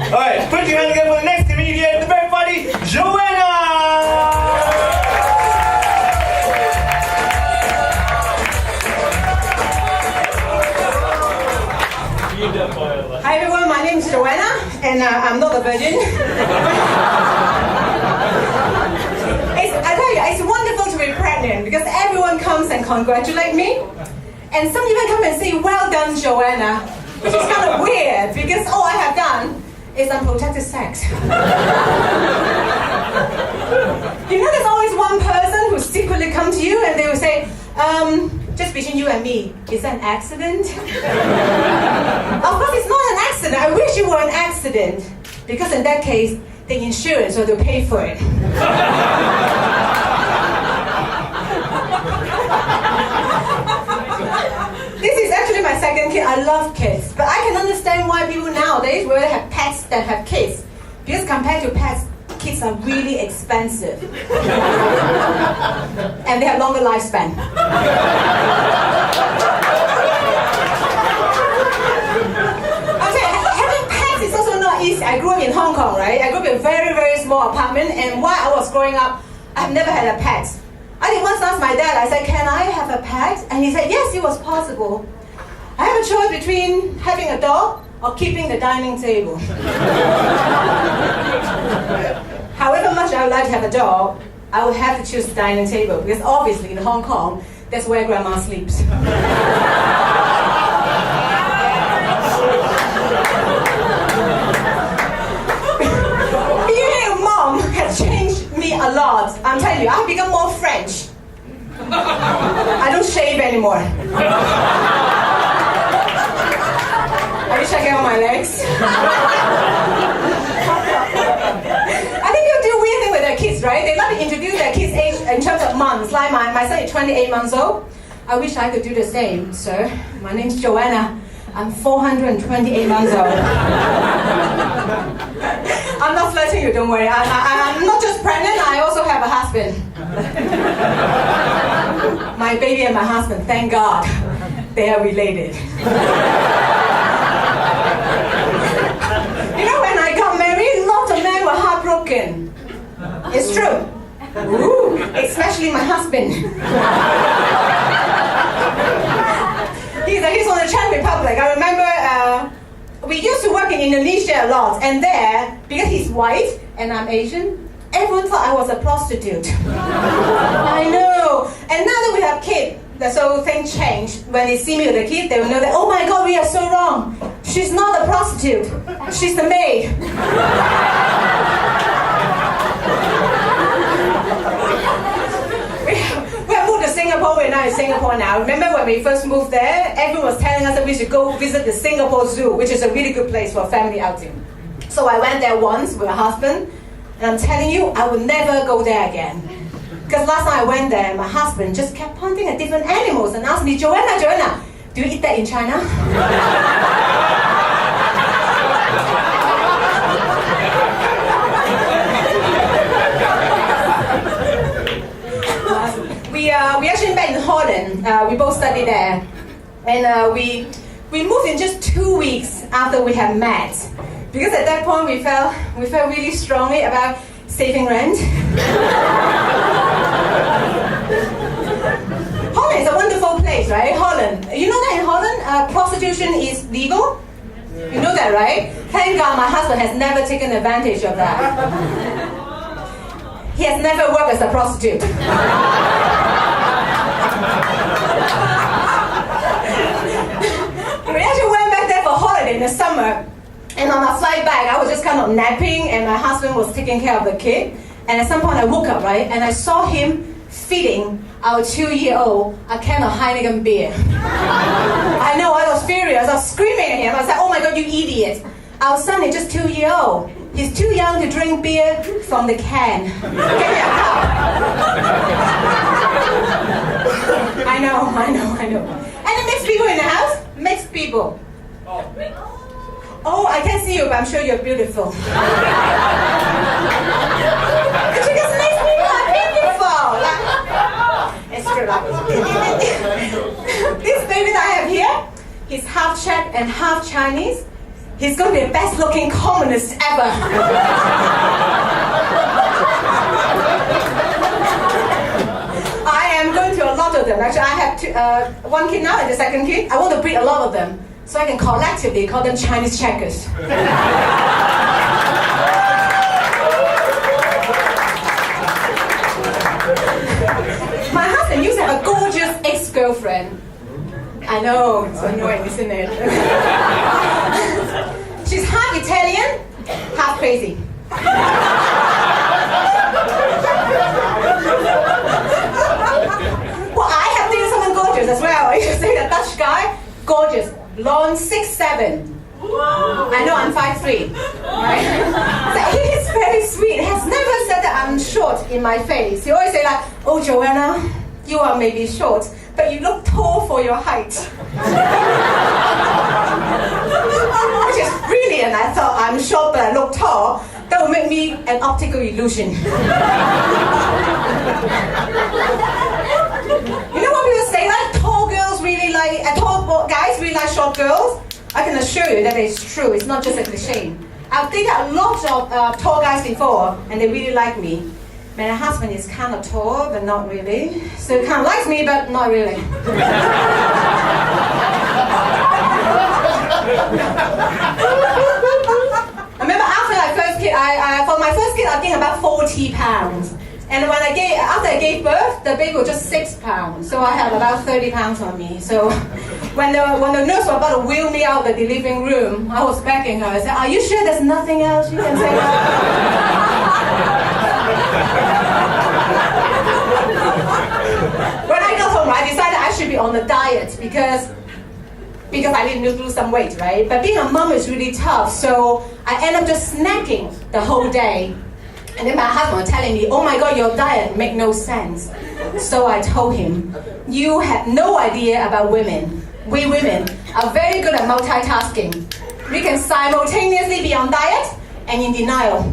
Alright, put your hand together for the next comedian, the very funny Joanna! Hi everyone, my name is Joanna, and I'm not a virgin. I tell you, it's wonderful to be pregnant because everyone comes and congratulate me, and some even come and say, "Well done, Joanna," which is kind of weird because all I have done is unprotected sex. You know, there's always one person who secretly come to you and they will say, just between you and me, is that an accident? Of course, it's not an accident. I wish it were an accident, because in that case, the insurance will pay for it. This is actually my second kid. I love kids, but I can understand why people nowadays will have pets that have kids, because compared to pets, kids are really expensive. And they have longer lifespan. Okay, having pets is also not easy. I grew up in Hong Kong, right? I grew up in a very, very small apartment, and while I was growing up, I've never had a pet. I did once ask my dad, I said, "Can I have a pet?" And he said, yes, it was possible. I have a choice between having a dog or keeping the dining table. However much I would like to have a dog, I would have to choose the dining table, because obviously in Hong Kong, that's where grandma sleeps. Being a mom has changed me a lot. I'm telling you, I've become more French. I don't shave anymore. Are you checking out my legs? I think people do weird thing with their kids, right? They like to introduce their kids' age in terms of months. Like my son is 28 months old. I wish I could do the same, sir. My name's Joanna. I'm 428 months old. I'm not flirting you, don't worry. I'm not just pregnant, I also have a husband. My baby and my husband, thank God, they are related. You know, when I got married, lots of men were heartbroken. It's true. Ooh, especially my husband. He's on the Czech Republic. I remember we used to work in Indonesia a lot, and there, because he's white and I'm Asian, everyone thought I was a prostitute. I know. And now that we have kids, so things change. When they see me with a kid, they will know that, oh my God, we are so wrong. She's not a prostitute. She's the maid. We have moved to Singapore. We're now in Singapore now. Remember when we first moved there, everyone was telling us that we should go visit the Singapore Zoo, which is a really good place for a family outing. So I went there once with my husband, and I'm telling you, I will never go there again. Because last time I went there, my husband just kept pointing at different animals and asked me, Joanna, do you eat that in China? We actually met in Holland. We both studied there. And we moved in just 2 weeks after we had met. Because at that point we felt really strongly about saving rent. Holland is a wonderful place, right? Holland. You know that in Holland, prostitution is legal? You know that, right? Thank God my husband has never taken advantage of that. He has never worked as a prostitute. We actually went back there for holiday in the summer. And on our flight back, I was just kind of napping, and my husband was taking care of the kid. And at some point I woke up, right? And I saw him feeding our 2-year-old a can of Heineken beer. I know, I was furious. I was screaming at him. I said, oh my God, you idiot. Our son is just 2-year-old. He's too young to drink beer from the can. Give me a cup. I know. And the mixed people in the house? Mixed people. Oh, I can't see you, but I'm sure you're beautiful. Because mixed people are beautiful. It's true. This baby that I have here, he's half Czech and half Chinese. he's going to be the best looking communist ever. I am going to a lot of them. Actually, I have one kid now and the second kid. I want to breed a lot of them so I can collectively call them Chinese checkers. My husband used to have a gorgeous ex-girlfriend. I know, it's annoying, isn't it? She's half Italian, half crazy. Well, I have dated someone gorgeous as well. I used to say the Dutch guy, gorgeous, blonde, 6'7". I know I'm 5'3", right? So he's very sweet. He has never said that I'm short in my face. He always say like, oh Joanna, you are maybe short, but you look tall for your height. Which is brilliant. I thought I'm short but I look tall. That will make me an optical illusion. You know what people say, like tall girls really like, tall guys really like short girls? I can assure you that it's true. It's not just a cliche. I've dated a lot of tall guys before, and they really like me. My husband is kind of tall, but not really. So he kind of likes me, but not really. I remember after my first kid, for my first kid, I gained about 40 pounds. And when after I gave birth, the baby was just 6 pounds. So I had about 30 pounds on me. So when the nurse was about to wheel me out of the living room, I was begging her. I said, are you sure there's nothing else you can say? When I got home, I decided I should be on a diet because I need to lose some weight, right? But being a mom is really tough. So I end up just snacking the whole day. And then my husband was telling me, oh my God, your diet makes no sense. So I told him, you have no idea about women. We women are very good at multitasking. We can simultaneously be on diet and in denial.